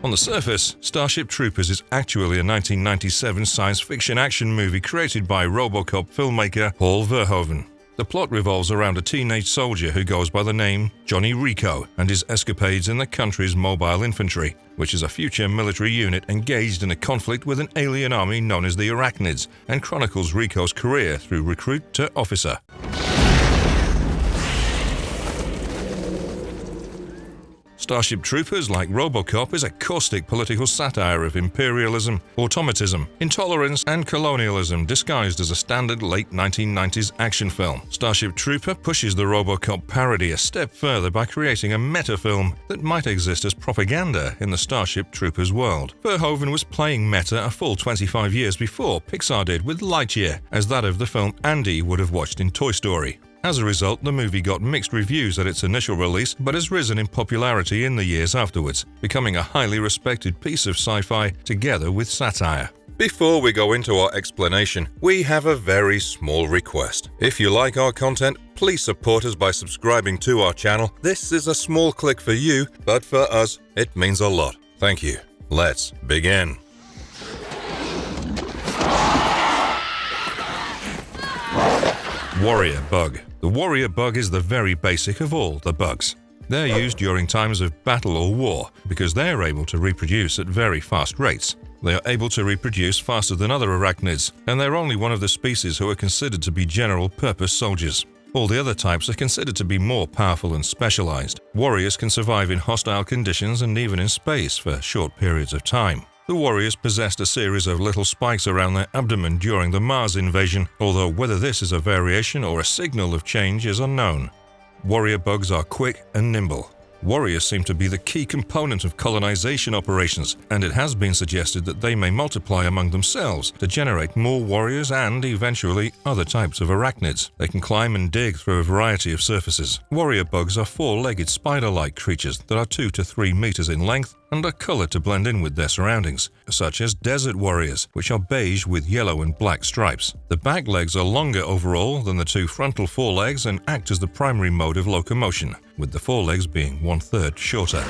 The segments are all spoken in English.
On the surface, Starship Troopers is actually a 1997 science fiction action movie created by RoboCop filmmaker Paul Verhoeven. The plot revolves around a teenage soldier who goes by the name Johnny Rico and his escapades in the country's mobile infantry, which is a future military unit engaged in a conflict with an alien army known as the Arachnids, and chronicles Rico's career through recruit to officer. Starship Troopers, like RoboCop, is a caustic political satire of imperialism, automatism, intolerance, and colonialism disguised as a standard late 1990s action film. Starship Trooper pushes the RoboCop parody a step further by creating a meta-film that might exist as propaganda in the Starship Troopers world. Verhoeven was playing meta a full 25 years before Pixar did with Lightyear, as that of the film Andy would have watched in Toy Story. As a result, the movie got mixed reviews at its initial release, but has risen in popularity in the years afterwards, becoming a highly respected piece of sci-fi together with satire. Before we go into our explanation, we have a very small request. If you like our content, please support us by subscribing to our channel. This is a small click for you, but for us, it means a lot. Thank you. Let's begin. Warrior Bug. The warrior bug is the very basic of all the bugs. They're used during times of battle or war because they're able to reproduce at very fast rates. They are able to reproduce faster than other arachnids, and they're only one of the species who are considered to be general-purpose soldiers. All the other types are considered to be more powerful and specialized. Warriors can survive in hostile conditions and even in space for short periods of time. The warriors possessed a series of little spikes around their abdomen during the Mars invasion, although whether this is a variation or a signal of change is unknown. Warrior bugs are quick and nimble. Warriors seem to be the key component of colonization operations, and it has been suggested that they may multiply among themselves to generate more warriors and, eventually, other types of arachnids. They can climb and dig through a variety of surfaces. Warrior bugs are four-legged spider-like creatures that are 2 to 3 meters in length and are colored to blend in with their surroundings, such as desert warriors, which are beige with yellow and black stripes. The back legs are longer overall than the 2 frontal forelegs and act as the primary mode of locomotion, with the forelegs being 1/3 shorter.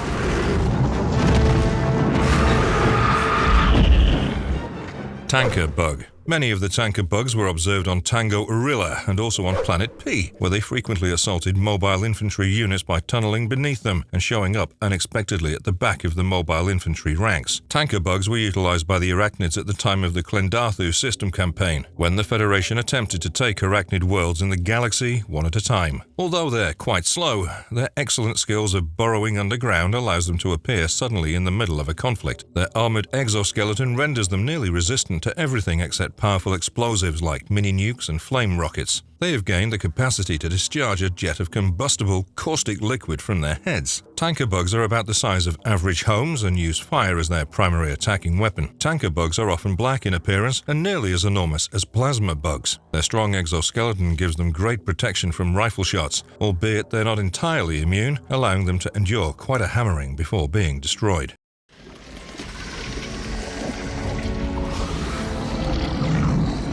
Tanker Bug. Many of the tanker bugs were observed on Tango Urilla and also on Planet P, where they frequently assaulted mobile infantry units by tunneling beneath them and showing up unexpectedly at the back of the mobile infantry ranks. Tanker bugs were utilized by the Arachnids at the time of the Klendathu system campaign, when the Federation attempted to take Arachnid worlds in the galaxy one at a time. Although they're quite slow, their excellent skills of burrowing underground allows them to appear suddenly in the middle of a conflict. Their armored exoskeleton renders them nearly resistant to everything except powerful explosives like mini-nukes and flame rockets. They have gained the capacity to discharge a jet of combustible, caustic liquid from their heads. Tanker bugs are about the size of average homes and use fire as their primary attacking weapon. Tanker bugs are often black in appearance and nearly as enormous as plasma bugs. Their strong exoskeleton gives them great protection from rifle shots, albeit they're not entirely immune, allowing them to endure quite a hammering before being destroyed.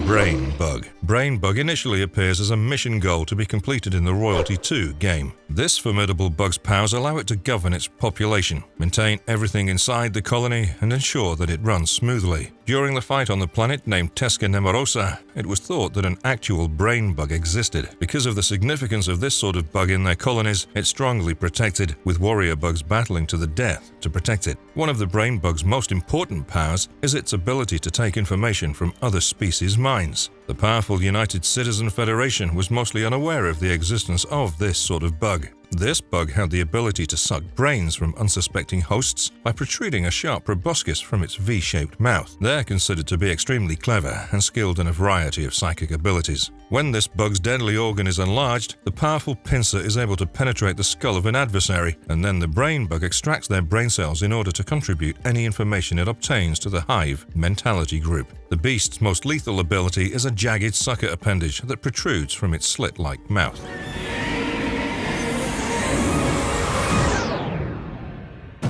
Brain Bug. Brain Bug initially appears as a mission goal to be completed in the Royalty 2 game. This formidable bug's powers allow it to govern its population, maintain everything inside the colony, and ensure that it runs smoothly. During the fight on the planet named Tesca Nemorosa, it was thought that an actual brain bug existed. Because of the significance of this sort of bug in their colonies, it's strongly protected, with warrior bugs battling to the death to protect it. One of the brain bug's most important powers is its ability to take information from other species' minds. The powerful United Citizen Federation was mostly unaware of the existence of this sort of bug. This bug had the ability to suck brains from unsuspecting hosts by protruding a sharp proboscis from its V-shaped mouth. They're considered to be extremely clever and skilled in a variety of psychic abilities. When this bug's deadly organ is enlarged, the powerful pincer is able to penetrate the skull of an adversary, and then the brain bug extracts their brain cells in order to contribute any information it obtains to the Hive mentality group. The beast's most lethal ability is a jagged sucker appendage that protrudes from its slit-like mouth.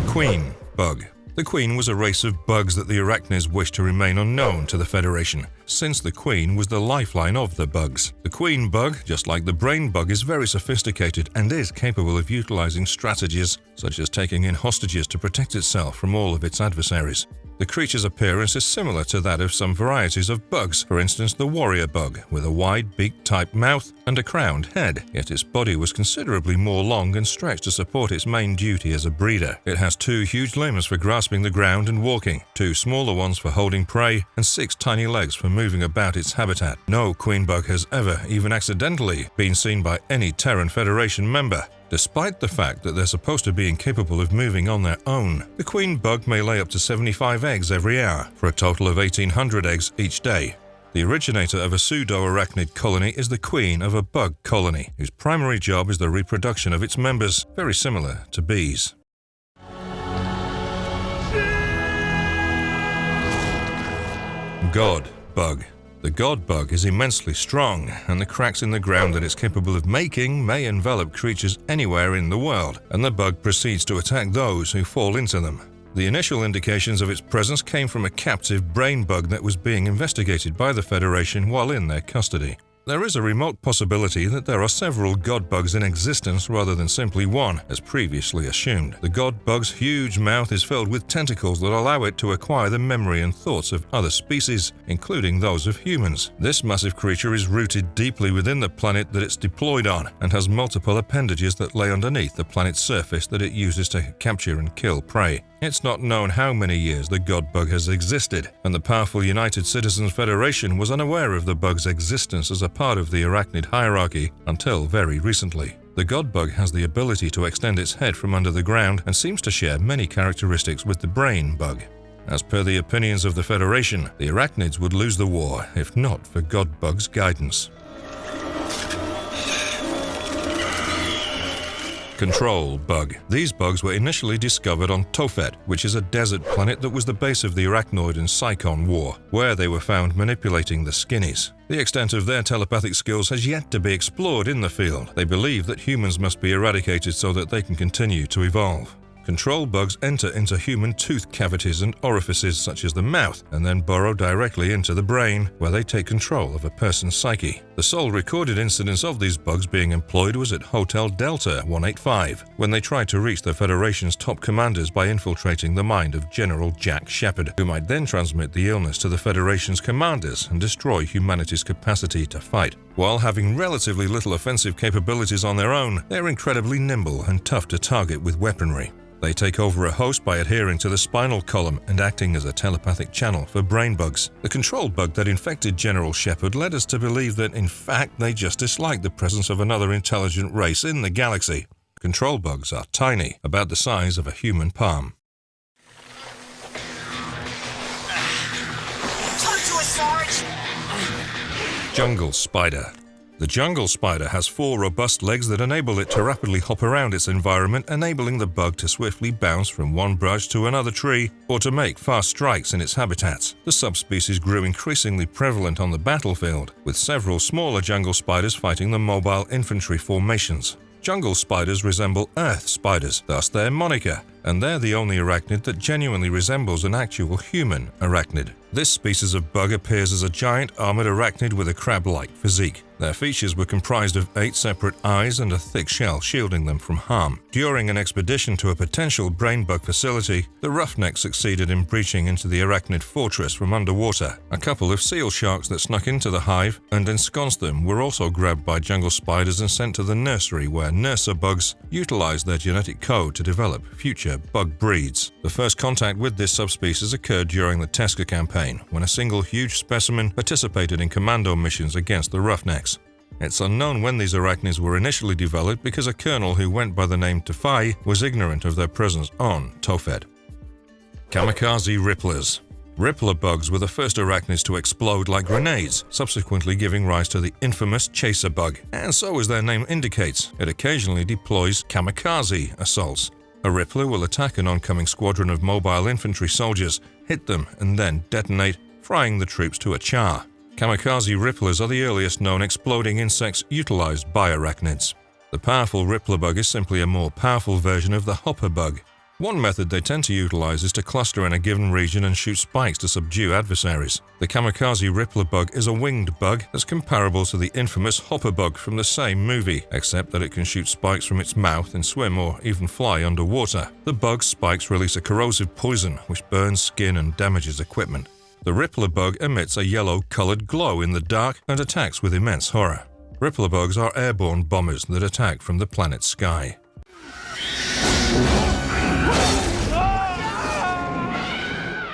Queen Bug. The Queen was a race of bugs that the arachnids wished to remain unknown to the Federation, since the Queen was the lifeline of the bugs. The Queen bug, just like the brain bug, is very sophisticated and is capable of utilizing strategies such as taking in hostages to protect itself from all of its adversaries. The creature's appearance is similar to that of some varieties of bugs, for instance the warrior bug, with a wide beak-type mouth and a crowned head, yet its body was considerably more long and stretched to support its main duty as a breeder. It has 2 huge limbs for grasping the ground and walking, 2 smaller ones for holding prey, and 6 tiny legs for moving about its habitat. No queen bug has ever, even accidentally, been seen by any Terran Federation member. Despite the fact that they're supposed to be incapable of moving on their own, the queen bug may lay up to 75 eggs every hour, for a total of 1,800 eggs each day. The originator of a pseudo-arachnid colony is the queen of a bug colony, whose primary job is the reproduction of its members, very similar to bees. God bug. The god bug is immensely strong, and the cracks in the ground that it's capable of making may envelop creatures anywhere in the world, and the bug proceeds to attack those who fall into them. The initial indications of its presence came from a captive brain bug that was being investigated by the Federation while in their custody. There is a remote possibility that there are several god bugs in existence rather than simply one, as previously assumed. The god bug's huge mouth is filled with tentacles that allow it to acquire the memory and thoughts of other species, including those of humans. This massive creature is rooted deeply within the planet that it's deployed on, and has multiple appendages that lay underneath the planet's surface that it uses to capture and kill prey. It's not known how many years the god bug has existed, and the powerful United Citizens Federation was unaware of the bug's existence as a part of the arachnid hierarchy until very recently. The god bug has the ability to extend its head from under the ground and seems to share many characteristics with the brain bug. As per the opinions of the Federation, the arachnids would lose the war if not for god bug's guidance. Control bug. These bugs were initially discovered on Tophet, which is a desert planet that was the base of the Arachnoid and Psychon War, where they were found manipulating the Skinnies. The extent of their telepathic skills has yet to be explored in the field. They believe that humans must be eradicated so that they can continue to evolve. Control bugs enter into human tooth cavities and orifices such as the mouth, and then burrow directly into the brain, where they take control of a person's psyche. The sole recorded incidence of these bugs being employed was at Hotel Delta 185, when they tried to reach the Federation's top commanders by infiltrating the mind of General Jack Shepard, who might then transmit the illness to the Federation's commanders and destroy humanity's capacity to fight. While having relatively little offensive capabilities on their own, they're incredibly nimble and tough to target with weaponry. They take over a host by adhering to the spinal column and acting as a telepathic channel for brain bugs. The control bug that infected General Shepard led us to believe that, in fact, they just dislike the presence of another intelligent race in the galaxy. Control bugs are tiny, about the size of a human palm. Talk to us, Sarge! Jungle spider. The jungle spider has 4 robust legs that enable it to rapidly hop around its environment, enabling the bug to swiftly bounce from one branch to another tree or to make fast strikes in its habitats. The subspecies grew increasingly prevalent on the battlefield, with several smaller jungle spiders fighting the mobile infantry formations. Jungle spiders resemble earth spiders, thus their moniker, and they're the only arachnid that genuinely resembles an actual human arachnid. This species of bug appears as a giant armored arachnid with a crab-like physique. Their features were comprised of 8 separate eyes and a thick shell shielding them from harm. During an expedition to a potential brain bug facility, the Roughnecks succeeded in breaching into the arachnid fortress from underwater. A couple of seal sharks that snuck into the hive and ensconced them were also grabbed by jungle spiders and sent to the nursery, where nurser bugs utilized their genetic code to develop future bug breeds. The first contact with this subspecies occurred during the Teska campaign, when a single huge specimen participated in commando missions against the Roughnecks. It's unknown when these arachnids were initially developed because a colonel who went by the name Tafai was ignorant of their presence on Tophet. Kamikaze ripplers. Rippler bugs were the first arachnids to explode like grenades, subsequently giving rise to the infamous chaser bug. And so, as their name indicates, it occasionally deploys kamikaze assaults. A rippler will attack an oncoming squadron of mobile infantry soldiers, hit them, and then detonate, frying the troops to a char. Kamikaze ripplers are the earliest known exploding insects utilized by arachnids. The powerful rippler bug is simply a more powerful version of the hopper bug. One method they tend to utilize is to cluster in a given region and shoot spikes to subdue adversaries. The kamikaze rippler bug is a winged bug that's comparable to the infamous hopper bug from the same movie, except that it can shoot spikes from its mouth and swim or even fly underwater. The bug's spikes release a corrosive poison which burns skin and damages equipment. The rippler bug emits a yellow-colored glow in the dark and attacks with immense horror. Rippler bugs are airborne bombers that attack from the planet's sky.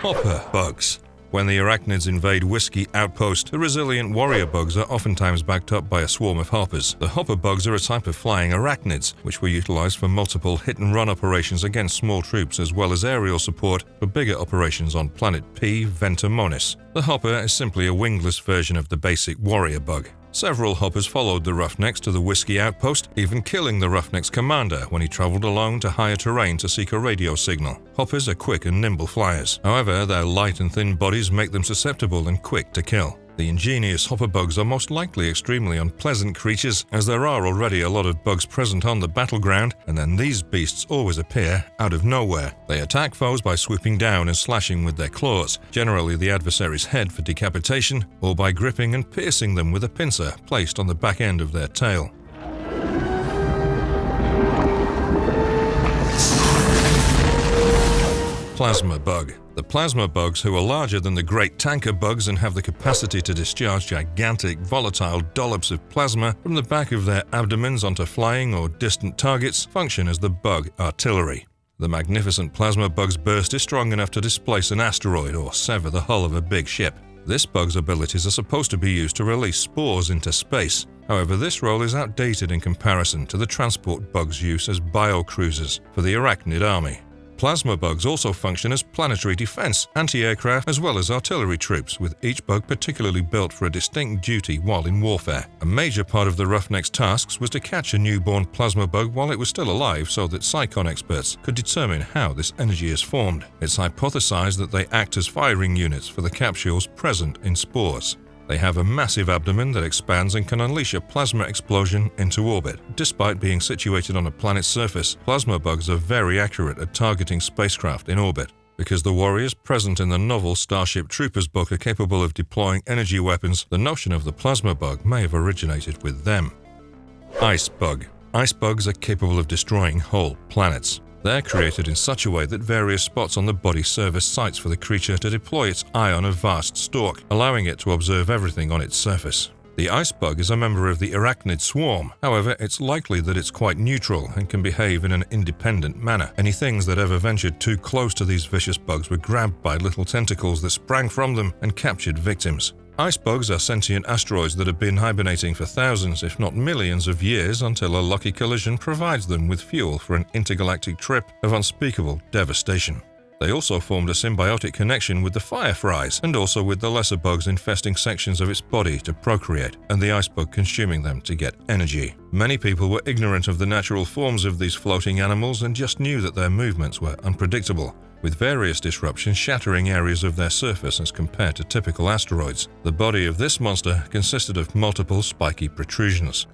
Hopper bugs. When the arachnids invade Whiskey Outpost, the resilient warrior bugs are oftentimes backed up by a swarm of hoppers. The hopper bugs are a type of flying arachnids, which were utilized for multiple hit-and-run operations against small troops as well as aerial support for bigger operations on Planet P Ventumonis. The hopper is simply a wingless version of the basic warrior bug. Several hoppers followed the Roughnecks to the Whiskey Outpost, even killing the Roughnecks' commander when he traveled alone to higher terrain to seek a radio signal. Hoppers are quick and nimble flyers. However, their light and thin bodies make them susceptible and quick to kill. The ingenious hopper bugs are most likely extremely unpleasant creatures, as there are already a lot of bugs present on the battleground, and then these beasts always appear out of nowhere. They attack foes by swooping down and slashing with their claws, generally the adversary's head for decapitation, or by gripping and piercing them with a pincer placed on the back end of their tail. Plasma bug. The plasma bugs, who are larger than the great tanker bugs and have the capacity to discharge gigantic, volatile dollops of plasma from the back of their abdomens onto flying or distant targets, function as the bug artillery. The magnificent plasma bug's burst is strong enough to displace an asteroid or sever the hull of a big ship. This bug's abilities are supposed to be used to release spores into space. However, this role is outdated in comparison to the transport bug's use as biocruisers for the arachnid army. Plasma bugs also function as planetary defense, anti-aircraft, as well as artillery troops, with each bug particularly built for a distinct duty while in warfare. A major part of the Roughnecks' tasks was to catch a newborn plasma bug while it was still alive so that Psychon experts could determine how this energy is formed. It's hypothesized that they act as firing units for the capsules present in spores. They have a massive abdomen that expands and can unleash a plasma explosion into orbit. Despite being situated on a planet's surface, plasma bugs are very accurate at targeting spacecraft in orbit. Because the warriors present in the novel Starship Troopers book are capable of deploying energy weapons, the notion of the plasma bug may have originated with them. Ice bug. Ice bugs are capable of destroying whole planets. They're created in such a way that various spots on the body serve as sites for the creature to deploy its eye on a vast stalk, allowing it to observe everything on its surface. The ice bug is a member of the arachnid swarm. However, it's likely that it's quite neutral and can behave in an independent manner. Any things that ever ventured too close to these vicious bugs were grabbed by little tentacles that sprang from them and captured victims. Ice bugs are sentient asteroids that have been hibernating for thousands, if not millions of years, until a lucky collision provides them with fuel for an intergalactic trip of unspeakable devastation. They also formed a symbiotic connection with the fireflies and also with the lesser bugs infesting sections of its body to procreate, and the ice bug consuming them to get energy. Many people were ignorant of the natural forms of these floating animals and just knew that their movements were unpredictable, with various disruptions shattering areas of their surface as compared to typical asteroids. The body of this monster consisted of multiple spiky protrusions.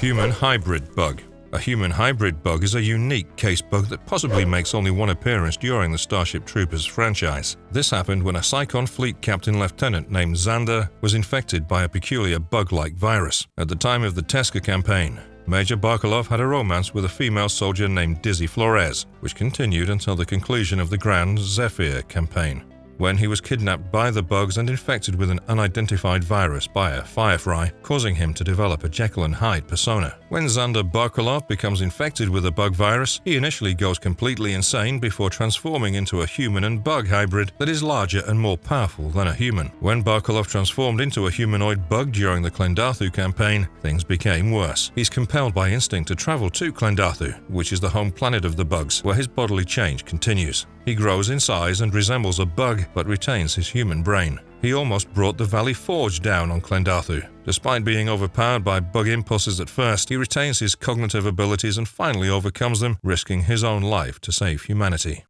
Human hybrid bug. A human hybrid bug is a unique case bug that possibly makes only one appearance during the Starship Troopers franchise. This happened when a Psychon fleet captain lieutenant named Xander was infected by a peculiar bug-like virus. At the time of the Teska campaign, Major Barkolov had a romance with a female soldier named Dizzy Flores, which continued until the conclusion of the Grand Zephyr campaign, when he was kidnapped by the bugs and infected with an unidentified virus by a firefly, causing him to develop a Jekyll and Hyde persona. When Xander Barkolov becomes infected with a bug virus, he initially goes completely insane before transforming into a human and bug hybrid that is larger and more powerful than a human. When Barkolov transformed into a humanoid bug during the Klendathu campaign, things became worse. He's compelled by instinct to travel to Klendathu, which is the home planet of the bugs, where his bodily change continues. He grows in size and resembles a bug, but retains his human brain. He almost brought the Valley Forge down on Klendathu. Despite being overpowered by bug impulses at first, he retains his cognitive abilities and finally overcomes them, risking his own life to save humanity.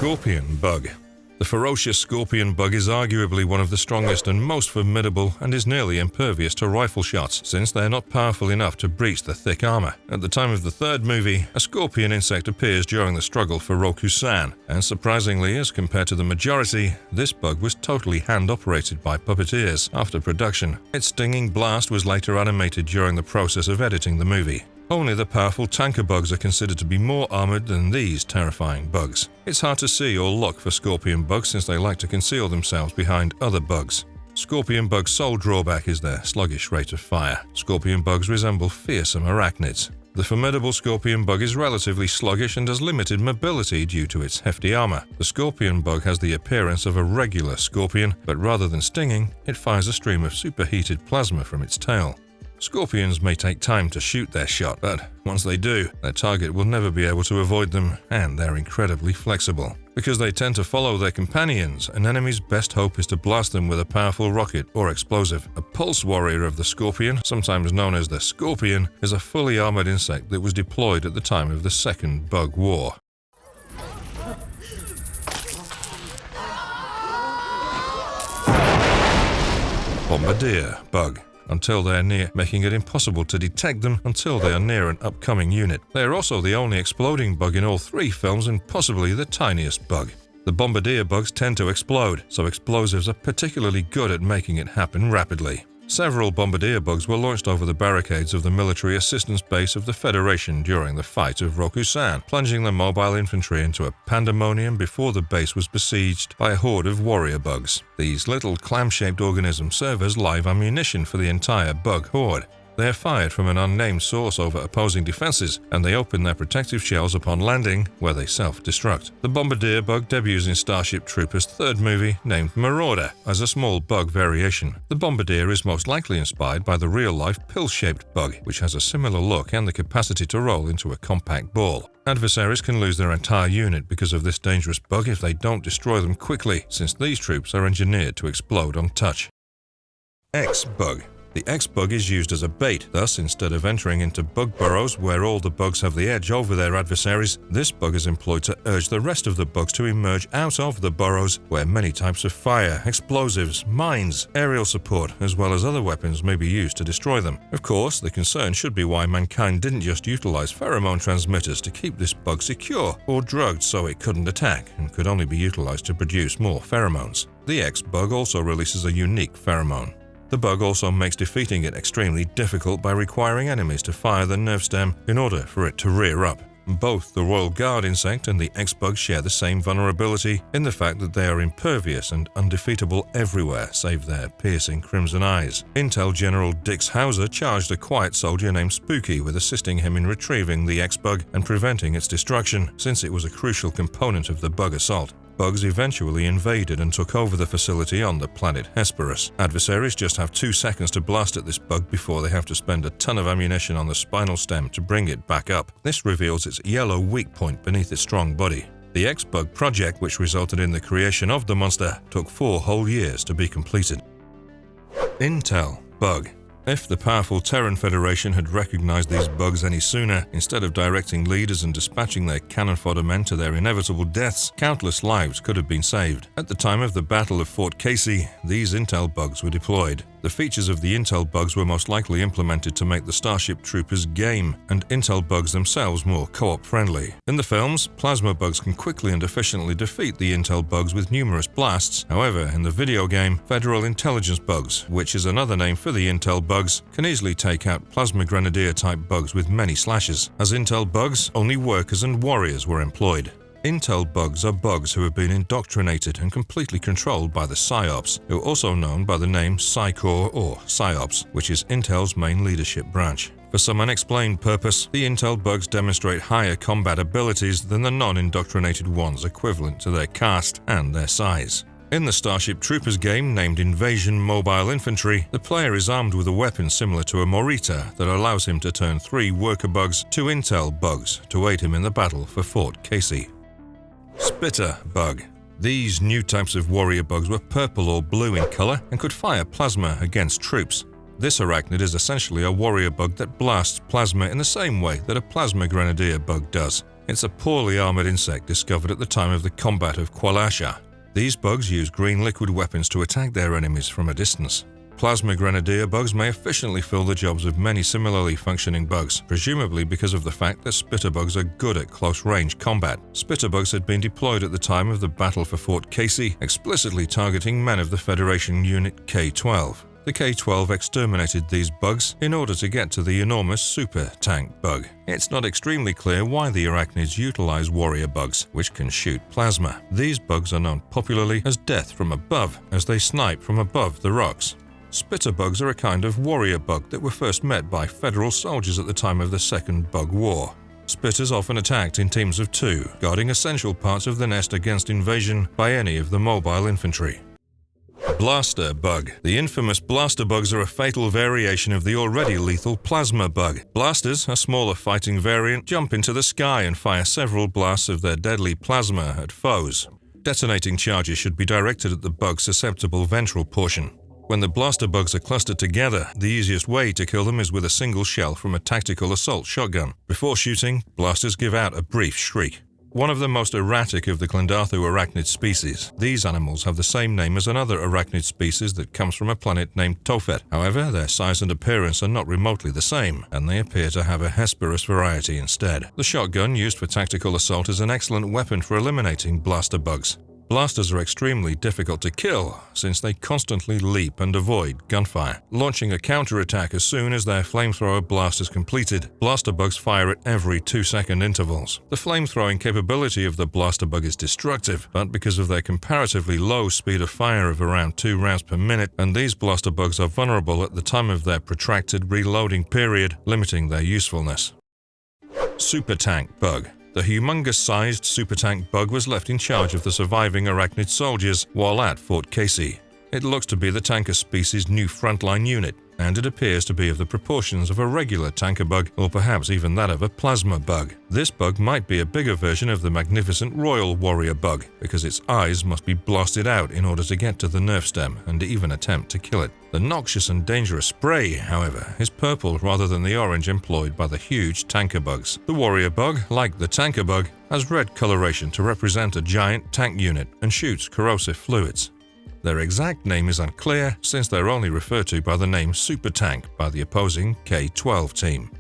Scorpion bug. The ferocious scorpion bug is arguably one of the strongest and most formidable and is nearly impervious to rifle shots, since they're not powerful enough to breach the thick armor. At the time of the third movie, a scorpion insect appears during the struggle for Rokusan, and surprisingly, as compared to the majority, this bug was totally hand-operated by puppeteers after production. Its stinging blast was later animated during the process of editing the movie. Only the powerful tanker bugs are considered to be more armored than these terrifying bugs. It's hard to see or look for scorpion bugs since they like to conceal themselves behind other bugs. Scorpion bugs' sole drawback is their sluggish rate of fire. Scorpion bugs resemble fearsome arachnids. The formidable scorpion bug is relatively sluggish and has limited mobility due to its hefty armor. The scorpion bug has the appearance of a regular scorpion, but rather than stinging, it fires a stream of superheated plasma from its tail. Scorpions may take time to shoot their shot, but once they do, their target will never be able to avoid them, and they're incredibly flexible. Because they tend to follow their companions, an enemy's best hope is to blast them with a powerful rocket or explosive. A pulse warrior of the scorpion, sometimes known as the scorpion, is a fully armored insect that was deployed at the time of the Second Bug War. Bombardier bug. Until they are near, making it impossible to detect them until they are near an upcoming unit. They are also the only exploding bug in all three films and possibly the tiniest bug. The bombardier bugs tend to explode, so explosives are particularly good at making it happen rapidly. Several bombardier bugs were launched over the barricades of the military assistance base of the Federation during the fight of Rokusan, plunging the mobile infantry into a pandemonium before the base was besieged by a horde of warrior bugs. These little clam-shaped organisms serve as live ammunition for the entire bug horde. They are fired from an unnamed source over opposing defenses, and they open their protective shells upon landing, where they self-destruct. The bombardier bug debuts in Starship Troopers' third movie, named Marauder, as a small bug variation. The bombardier is most likely inspired by the real-life pill-shaped bug, which has a similar look and the capacity to roll into a compact ball. Adversaries can lose their entire unit because of this dangerous bug if they don't destroy them quickly, since these troops are engineered to explode on touch. X-Bug. The X-bug is used as a bait, thus instead of entering into bug burrows where all the bugs have the edge over their adversaries, this bug is employed to urge the rest of the bugs to emerge out of the burrows where many types of fire, explosives, mines, aerial support, as well as other weapons may be used to destroy them. Of course, the concern should be why mankind didn't just utilize pheromone transmitters to keep this bug secure, or drugged so it couldn't attack and could only be utilized to produce more pheromones. The X-bug also releases a unique pheromone. The bug also makes defeating it extremely difficult by requiring enemies to fire the nerve stem in order for it to rear up. Both the Royal Guard insect and the X-bug share the same vulnerability in the fact that they are impervious and undefeatable everywhere save their piercing crimson eyes. Intel General Dix Hauser charged a quiet soldier named Spooky with assisting him in retrieving the X-bug and preventing its destruction, since it was a crucial component of the bug assault. Bugs eventually invaded and took over the facility on the planet Hesperus. Adversaries just have 2 seconds to blast at this bug before they have to spend a ton of ammunition on the spinal stem to bring it back up. This reveals its yellow weak point beneath its strong body. The X-bug project, which resulted in the creation of the monster, took 4 whole years to be completed. Intel bug. If the powerful Terran Federation had recognized these bugs any sooner, instead of directing leaders and dispatching their cannon fodder men to their inevitable deaths, countless lives could have been saved. At the time of the Battle of Fort Casey, these Intel bugs were deployed. The features of the Intel bugs were most likely implemented to make the Starship Troopers game, and Intel bugs themselves more co-op friendly. In the films, plasma bugs can quickly and efficiently defeat the Intel bugs with numerous blasts. However, in the video game, Federal Intelligence bugs, which is another name for the Intel bugs, can easily take out Plasma Grenadier-type bugs with many slashes. As Intel bugs, only workers and warriors were employed. Intel bugs are bugs who have been indoctrinated and completely controlled by the PSYOPs, who are also known by the name PSYCOR or PSYOPs, which is Intel's main leadership branch. For some unexplained purpose, the Intel bugs demonstrate higher combat abilities than the non-indoctrinated ones equivalent to their caste and their size. In the Starship Troopers game named Invasion Mobile Infantry, the player is armed with a weapon similar to a Morita that allows him to turn 3 worker bugs to Intel bugs to aid him in the battle for Fort Casey. Spitter bug. These new types of warrior bugs were purple or blue in color and could fire plasma against troops. This arachnid is essentially a warrior bug that blasts plasma in the same way that a plasma grenadier bug does. It's a poorly armored insect discovered at the time of the combat of Qualasha. These bugs use green liquid weapons to attack their enemies from a distance. Plasma grenadier bugs may efficiently fill the jobs of many similarly functioning bugs, presumably because of the fact that spitterbugs are good at close-range combat. Spitterbugs had been deployed at the time of the battle for Fort Casey, explicitly targeting men of the Federation Unit K-12. The K-12 exterminated these bugs in order to get to the enormous super tank bug. It's not extremely clear why the arachnids utilize warrior bugs, which can shoot plasma. These bugs are known popularly as death from above, as they snipe from above the rocks. Spitterbugs are a kind of warrior bug that were first met by Federal soldiers at the time of the Second Bug War. Spitters often attacked in teams of 2, guarding essential parts of the nest against invasion by any of the mobile infantry. Blaster bug. The infamous blaster bugs are a fatal variation of the already lethal plasma bug. Blasters, a smaller fighting variant, jump into the sky and fire several blasts of their deadly plasma at foes. Detonating charges should be directed at the bug's susceptible ventral portion. When the blaster bugs are clustered together, the easiest way to kill them is with a single shell from a tactical assault shotgun. Before shooting, blasters give out a brief shriek. One of the most erratic of the Clendathu arachnid species, these animals have the same name as another arachnid species that comes from a planet named Tophet. However, their size and appearance are not remotely the same, and they appear to have a Hesperus variety instead. The shotgun used for tactical assault is an excellent weapon for eliminating blaster bugs. Blasters are extremely difficult to kill, since they constantly leap and avoid gunfire. Launching a counterattack as soon as their flamethrower blast is completed, blaster bugs fire at every 2-second intervals. The flamethrowing capability of the blaster bug is destructive, but because of their comparatively low speed of fire of around 2 rounds per minute, and these blaster bugs are vulnerable at the time of their protracted reloading period, limiting their usefulness. Super tank bug. The humongous-sized supertank bug was left in charge of the surviving arachnid soldiers while at Fort Casey. It looks to be the tanker species' new frontline unit, and it appears to be of the proportions of a regular tanker bug, or perhaps even that of a plasma bug. This bug might be a bigger version of the magnificent royal warrior bug, because its eyes must be blasted out in order to get to the nerve stem and even attempt to kill it. The noxious and dangerous spray, however, is purple rather than the orange employed by the huge tanker bugs. The warrior bug, like the tanker bug, has red coloration to represent a giant tank unit and shoots corrosive fluids. Their exact name is unclear, since they're only referred to by the name supertank by the opposing K-12 team.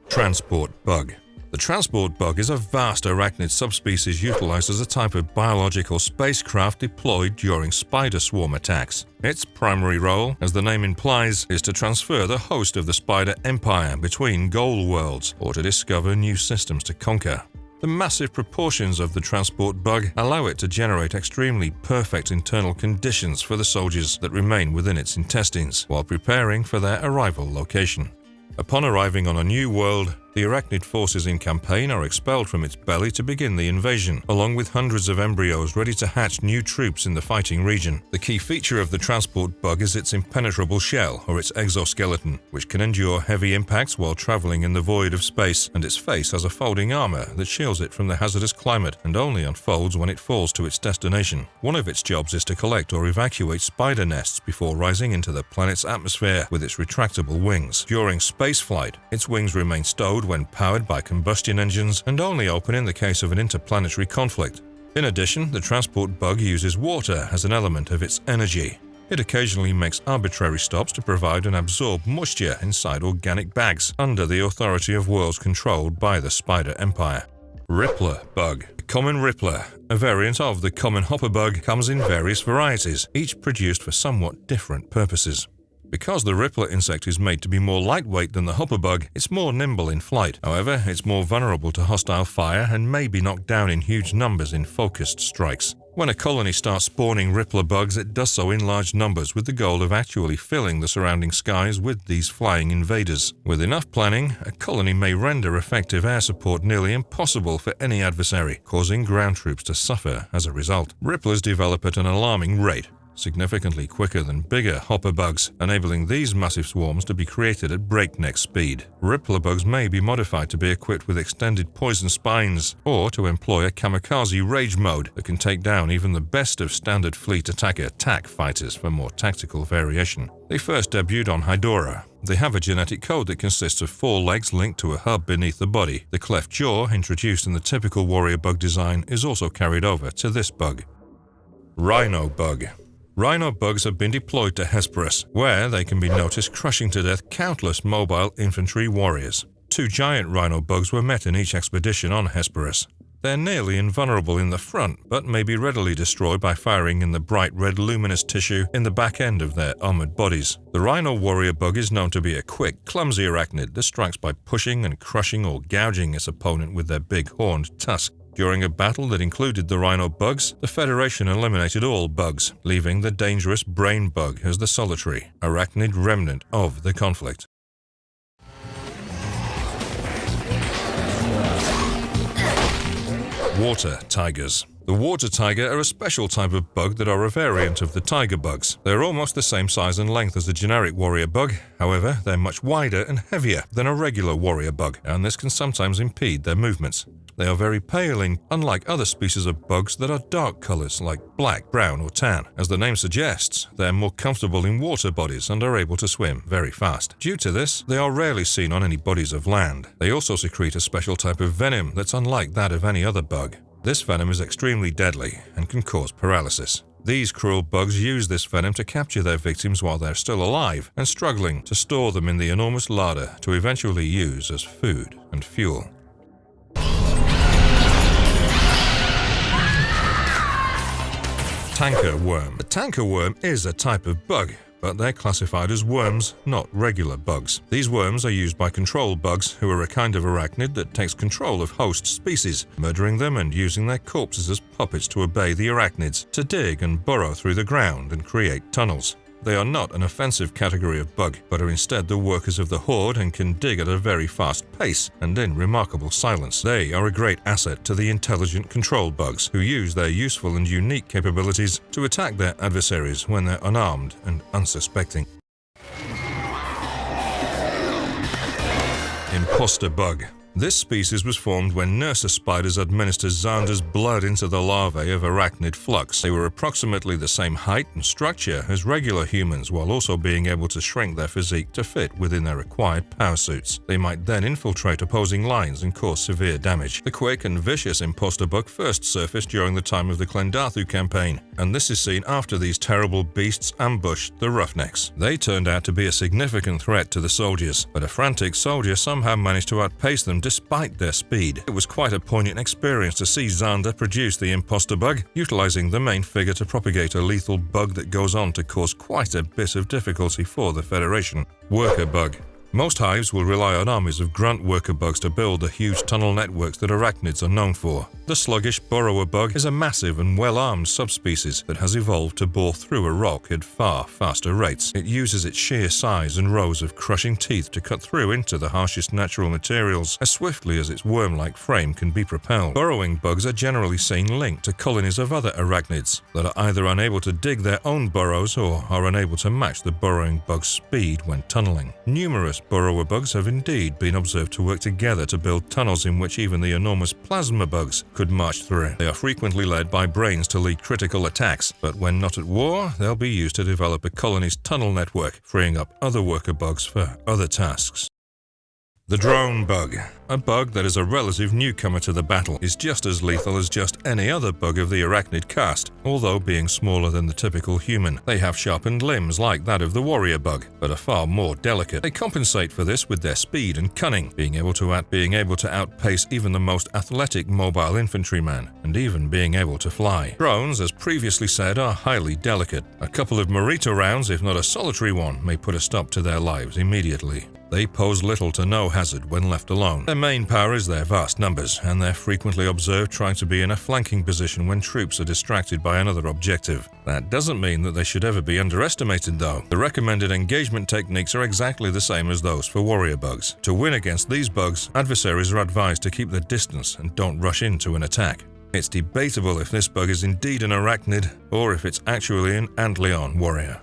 Transport bug. The transport bug is a vast arachnid subspecies utilized as a type of biological spacecraft deployed during spider swarm attacks. Its primary role, as the name implies, is to transfer the host of the spider empire between goal worlds or to discover new systems to conquer. The massive proportions of the transport bug allow it to generate extremely perfect internal conditions for the soldiers that remain within its intestines while preparing for their arrival location. Upon arriving on a new world, the arachnid forces in campaign are expelled from its belly to begin the invasion, along with hundreds of embryos ready to hatch new troops in the fighting region. The key feature of the transport bug is its impenetrable shell, or its exoskeleton, which can endure heavy impacts while traveling in the void of space, and its face has a folding armor that shields it from the hazardous climate and only unfolds when it falls to its destination. One of its jobs is to collect or evacuate spider nests before rising into the planet's atmosphere with its retractable wings. During spaceflight, its wings remain stowed when powered by combustion engines and only open in the case of an interplanetary conflict. In addition, the transport bug uses water as an element of its energy. It occasionally makes arbitrary stops to provide and absorb moisture inside organic bags under the authority of worlds controlled by the Spider Empire. Rippler bug. The common rippler, a variant of the common hopper bug, comes in various varieties, each produced for somewhat different purposes. Because the rippler insect is made to be more lightweight than the hopper bug, it's more nimble in flight. However, it's more vulnerable to hostile fire and may be knocked down in huge numbers in focused strikes. When a colony starts spawning rippler bugs, it does so in large numbers with the goal of actually filling the surrounding skies with these flying invaders. With enough planning, a colony may render effective air support nearly impossible for any adversary, causing ground troops to suffer as a result. Ripplers develop at an alarming rate. significantly quicker than bigger hopper bugs, enabling these massive swarms to be created at breakneck speed. Rippler bugs may be modified to be equipped with extended poison spines, or to employ a kamikaze rage mode that can take down even the best of standard fleet attacker TAC fighters for more tactical variation. They first debuted on Hydora. They have a genetic code that consists of 4 legs linked to a hub beneath the body. The cleft jaw, introduced in the typical warrior bug design, is also carried over to this bug. Rhino bug. Rhino bugs have been deployed to Hesperus, where they can be noticed crushing to death countless mobile infantry warriors. 2 giant rhino bugs were met in each expedition on Hesperus. They're nearly invulnerable in the front, but may be readily destroyed by firing in the bright red luminous tissue in the back end of their armored bodies. The rhino warrior bug is known to be a quick, clumsy arachnid that strikes by pushing and crushing or gouging its opponent with their big horned tusk. During a battle that included the rhino bugs, the Federation eliminated all bugs, leaving the dangerous brain bug as the solitary, arachnid remnant of the conflict. Water tigers. The water tiger are a special type of bug that are a variant of the tiger bugs. They're almost the same size and length as the generic warrior bug, however, they're much wider and heavier than a regular warrior bug, and this can sometimes impede their movements. They are very pale ink, unlike other species of bugs that are dark colors like black, brown, or tan. As the name suggests, they are more comfortable in water bodies and are able to swim very fast. Due to this, they are rarely seen on any bodies of land. They also secrete a special type of venom that's unlike that of any other bug. This venom is extremely deadly and can cause paralysis. These cruel bugs use this venom to capture their victims while they're still alive and struggling to store them in the enormous larder to eventually use as food and fuel. Tanker worm. The tanker worm is a type of bug, but they're classified as worms, not regular bugs. These worms are used by control bugs, who are a kind of arachnid that takes control of host species, murdering them and using their corpses as puppets to obey the arachnids, to dig and burrow through the ground and create tunnels. They are not an offensive category of bug, but are instead the workers of the horde and can dig at a very fast pace and in remarkable silence. They are a great asset to the intelligent control bugs, who use their useful and unique capabilities to attack their adversaries when they're unarmed and unsuspecting. Imposter bug. This species was formed when nurser spiders administered Xander's blood into the larvae of arachnid flux. They were approximately the same height and structure as regular humans, while also being able to shrink their physique to fit within their required power suits. They might then infiltrate opposing lines and cause severe damage. The quick and vicious imposter bug first surfaced during the time of the Klendathu campaign, and this is seen after these terrible beasts ambushed the Roughnecks. They turned out to be a significant threat to the soldiers, but a frantic soldier somehow managed to outpace them despite their speed. It was quite a poignant experience to see Xander produce the imposter bug, utilizing the main figure to propagate a lethal bug that goes on to cause quite a bit of difficulty for the Federation. Worker bug. Most hives will rely on armies of grunt worker bugs to build the huge tunnel networks that arachnids are known for. The sluggish burrower bug is a massive and well-armed subspecies that has evolved to bore through a rock at far faster rates. It uses its sheer size and rows of crushing teeth to cut through into the harshest natural materials as swiftly as its worm-like frame can be propelled. Burrowing bugs are generally seen linked to colonies of other arachnids that are either unable to dig their own burrows or are unable to match the burrowing bug's speed when tunneling. Numerous burrower bugs have indeed been observed to work together to build tunnels in which even the enormous plasma bugs could march through. They are frequently led by brains to lead critical attacks, but when not at war, they'll be used to develop a colony's tunnel network, freeing up other worker bugs for other tasks. The drone bug. A bug that is a relative newcomer to the battle, is just as lethal as just any other bug of the arachnid caste, although being smaller than the typical human. They have sharpened limbs like that of the warrior bug, but are far more delicate. They compensate for this with their speed and cunning, being able to outpace even the most athletic mobile infantryman, and even being able to fly. Drones, as previously said, are highly delicate. A couple of Marita rounds, if not a solitary one, may put a stop to their lives immediately. They pose little to no hazard when left alone. Their main power is their vast numbers, and they're frequently observed trying to be in a flanking position when troops are distracted by another objective. That doesn't mean that they should ever be underestimated, though. The recommended engagement techniques are exactly the same as those for warrior bugs. To win against these bugs, adversaries are advised to keep their distance and don't rush into an attack. It's debatable if this bug is indeed an arachnid or if it's actually an Antlion warrior.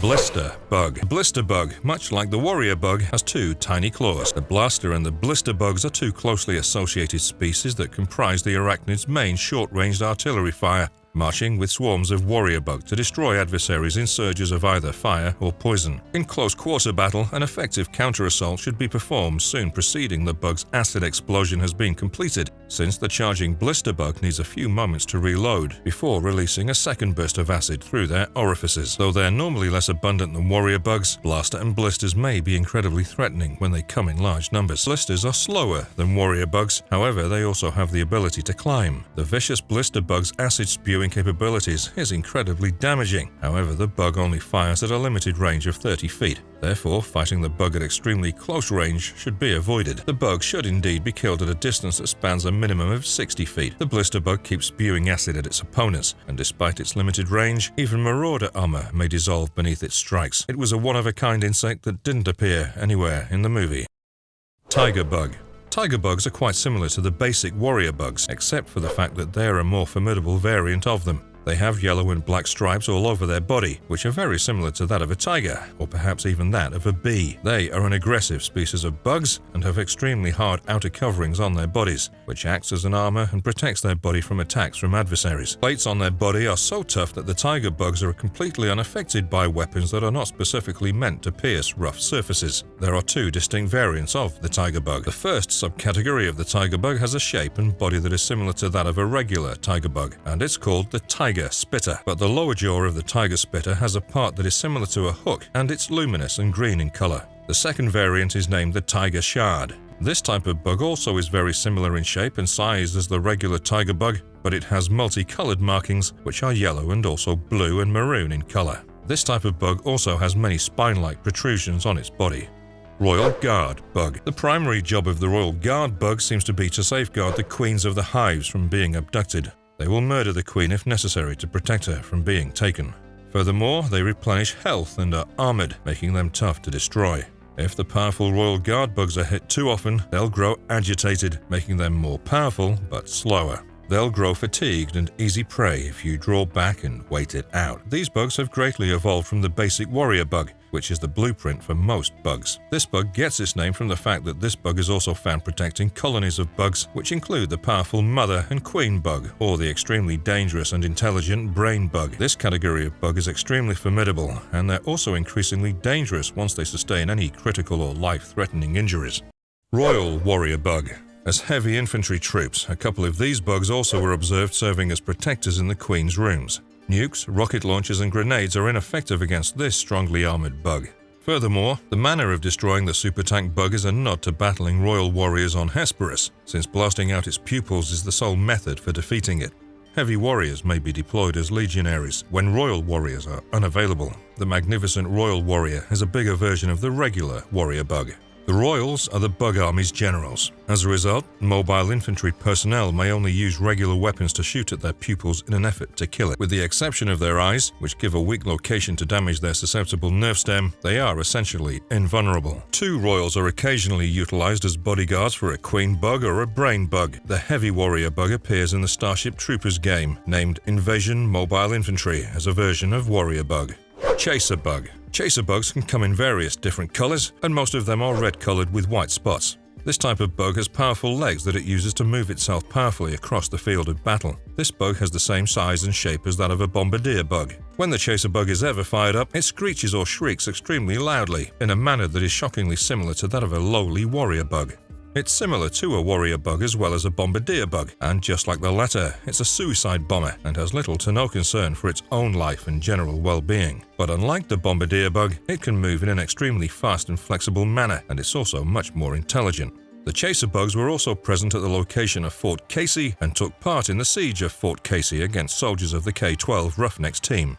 Blister bug. The blister bug, much like the warrior bug, has two tiny claws. The blaster and the blister bugs are two closely associated species that comprise the arachnid's main short-range artillery fire, marching with swarms of warrior bug to destroy adversaries in surges of either fire or poison. In close quarter battle, an effective counter-assault should be performed soon preceding the bug's acid explosion has been completed, since the charging blister bug needs a few moments to reload before releasing a second burst of acid through their orifices. Though they're normally less abundant than warrior bugs, blaster and blisters may be incredibly threatening when they come in large numbers. Blisters are slower than warrior bugs, however they also have the ability to climb. The vicious blister bug's acid spewing capabilities is incredibly damaging. However, the bug only fires at a limited range of 30 feet. Therefore, fighting the bug at extremely close range should be avoided. The bug should indeed be killed at a distance that spans a minimum of 60 feet. The blister bug keeps spewing acid at its opponents, and despite its limited range, even marauder armor may dissolve beneath its strikes. It was a one-of-a-kind insect that didn't appear anywhere in the movie. Tiger bug. Tiger bugs are quite similar to the basic warrior bugs, except for the fact that they're a more formidable variant of them. They have yellow and black stripes all over their body, which are very similar to that of a tiger, or perhaps even that of a bee. They are an aggressive species of bugs and have extremely hard outer coverings on their bodies, which acts as an armor and protects their body from attacks from adversaries. Plates on their body are so tough that the tiger bugs are completely unaffected by weapons that are not specifically meant to pierce rough surfaces. There are two distinct variants of the tiger bug. The first subcategory of the tiger bug has a shape and body that is similar to that of a regular tiger bug, and it's called the tiger spitter. But the lower jaw of the tiger spitter has a part that is similar to a hook, and it's luminous and green in color. The second variant is named the tiger shard. This type of bug also is very similar in shape and size as the regular tiger bug, but it has multicolored markings which are yellow and also blue and maroon in color. This type of bug also has many spine-like protrusions on its body. Royal Guard bug. The primary job of the Royal Guard bug seems to be to safeguard the queens of the hives from being abducted. They will murder the queen if necessary to protect her from being taken. Furthermore, they replenish health and are armored, making them tough to destroy. If the powerful Royal Guard bugs are hit too often, they'll grow agitated, making them more powerful but slower. They'll grow fatigued and easy prey if you draw back and wait it out. These bugs have greatly evolved from the basic warrior bug, which is the blueprint for most bugs. This bug gets its name from the fact that this bug is also found protecting colonies of bugs, which include the powerful mother and queen bug, or the extremely dangerous and intelligent brain bug. This category of bug is extremely formidable, and they're also increasingly dangerous once they sustain any critical or life-threatening injuries. Royal warrior bug. As heavy infantry troops, a couple of these bugs also were observed serving as protectors in the Queen's rooms. Nukes, rocket launchers and grenades are ineffective against this strongly armored bug. Furthermore, the manner of destroying the supertank bug is a nod to battling royal warriors on Hesperus, since blasting out its pupils is the sole method for defeating it. Heavy warriors may be deployed as legionaries when royal warriors are unavailable. The magnificent royal warrior is a bigger version of the regular warrior bug. The Royals are the bug army's generals. As a result, mobile infantry personnel may only use regular weapons to shoot at their pupils in an effort to kill it. With the exception of their eyes, which give a weak location to damage their susceptible nerve stem, they are essentially invulnerable. Two Royals are occasionally utilized as bodyguards for a queen bug or a brain bug. The heavy warrior bug appears in the Starship Troopers game, named Invasion Mobile Infantry as a version of warrior bug. Chaser bug. Chaser bugs can come in various different colors, and most of them are red-colored with white spots. This type of bug has powerful legs that it uses to move itself powerfully across the field of battle. This bug has the same size and shape as that of a bombardier bug. When the chaser bug is ever fired up, it screeches or shrieks extremely loudly, in a manner that is shockingly similar to that of a lowly warrior bug. It's similar to a warrior bug as well as a bombardier bug, and just like the latter, it's a suicide bomber and has little to no concern for its own life and general well-being. But unlike the bombardier bug, it can move in an extremely fast and flexible manner, and it's also much more intelligent. The chaser bugs were also present at the location of Fort Casey and took part in the siege of Fort Casey against soldiers of the K-12 Roughnecks team.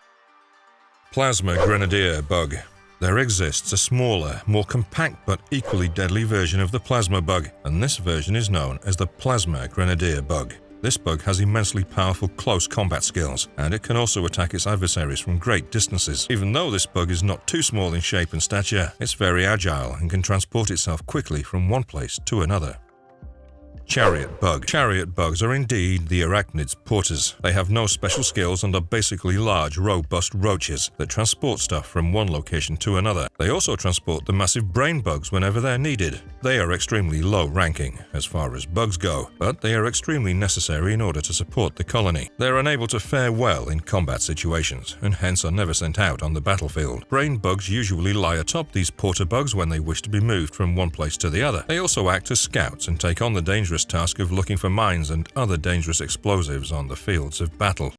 Plasma grenadier bug. There exists a smaller, more compact but equally deadly version of the plasma bug, and this version is known as the plasma grenadier bug. This bug has immensely powerful close combat skills, and it can also attack its adversaries from great distances. Even though this bug is not too small in shape and stature, it's very agile and can transport itself quickly from one place to another. Chariot bug. Chariot bugs are indeed the arachnid's porters. They have no special skills and are basically large, robust roaches that transport stuff from one location to another. They also transport the massive brain bugs whenever they're needed. They are extremely low ranking as far as bugs go, but they are extremely necessary in order to support the colony. They're unable to fare well in combat situations, and hence are never sent out on the battlefield. Brain bugs usually lie atop these porter bugs when they wish to be moved from one place to the other. They also act as scouts and take on the dangerous task of looking for mines and other dangerous explosives on the fields of battle.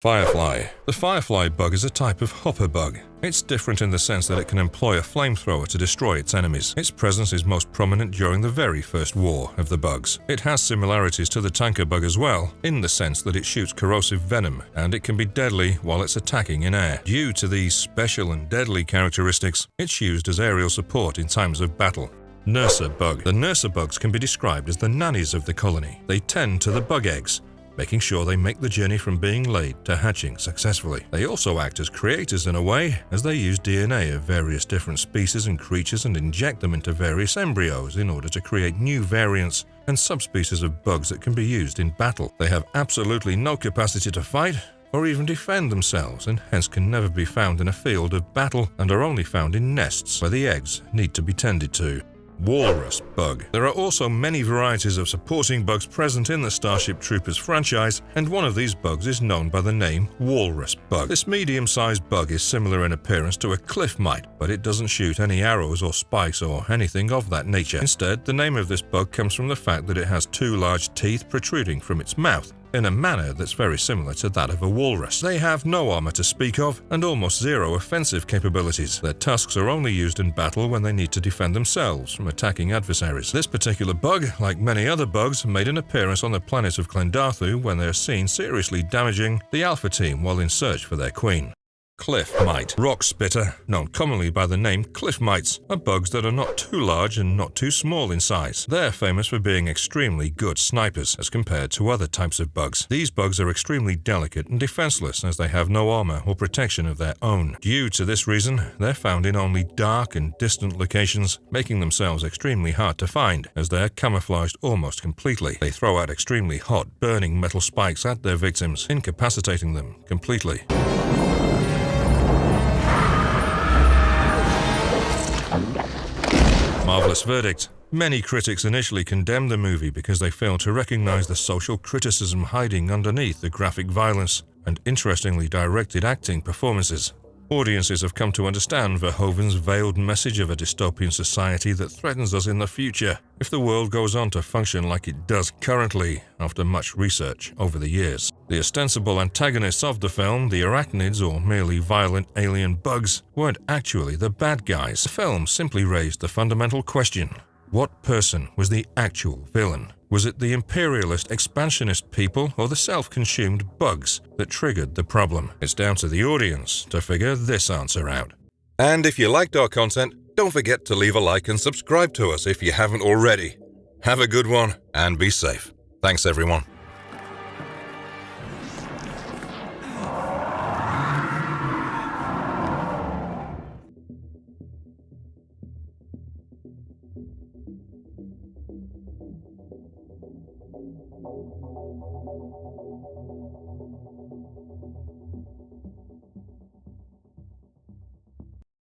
Firefly. The firefly bug is a type of hopper bug. It's different in the sense that it can employ a flamethrower to destroy its enemies. Its presence is most prominent during the very first war of the bugs. It has similarities to the tanker bug as well, in the sense that it shoots corrosive venom, and it can be deadly while it's attacking in air. Due to these special and deadly characteristics, it's used as aerial support in times of battle. Nurser bug. The nurser bugs can be described as the nannies of the colony. They tend to the bug eggs, making sure they make the journey from being laid to hatching successfully. They also act as creators in a way, as they use DNA of various different species and creatures and inject them into various embryos in order to create new variants and subspecies of bugs that can be used in battle. They have absolutely no capacity to fight or even defend themselves, and hence can never be found in a field of battle and are only found in nests where the eggs need to be tended to. Walrus bug. There are also many varieties of supporting bugs present in the Starship Troopers franchise, and one of these bugs is known by the name walrus bug. This medium-sized bug is similar in appearance to a cliff mite, but it doesn't shoot any arrows or spikes or anything of that nature. Instead, the name of this bug comes from the fact that it has two large teeth protruding from its mouth, in a manner that's very similar to that of a walrus. They have no armor to speak of and almost zero offensive capabilities. Their tusks are only used in battle when they need to defend themselves from attacking adversaries. This particular bug, like many other bugs, made an appearance on the planet of Klendathu when they are seen seriously damaging the Alpha Team while in search for their queen. Cliff mite. Rock spitter, known commonly by the name cliff mites, are bugs that are not too large and not too small in size. They're famous for being extremely good snipers as compared to other types of bugs. These bugs are extremely delicate and defenseless as they have no armor or protection of their own. Due to this reason, they're found in only dark and distant locations, making themselves extremely hard to find as they are camouflaged almost completely. They throw out extremely hot, burning metal spikes at their victims, incapacitating them completely. Marvelous verdict. Many critics initially condemned the movie because they failed to recognize the social criticism hiding underneath the graphic violence and interestingly directed acting performances. Audiences have come to understand Verhoeven's veiled message of a dystopian society that threatens us in the future if the world goes on to function like it does currently after much research over the years. The ostensible antagonists of the film, the arachnids or merely violent alien bugs, weren't actually the bad guys. The film simply raised the fundamental question: what person was the actual villain? Was it the imperialist, expansionist people or the self-consumed bugs that triggered the problem? It's down to the audience to figure this answer out. And if you liked our content, don't forget to leave a like and subscribe to us if you haven't already. Have a good one and be safe. Thanks everyone.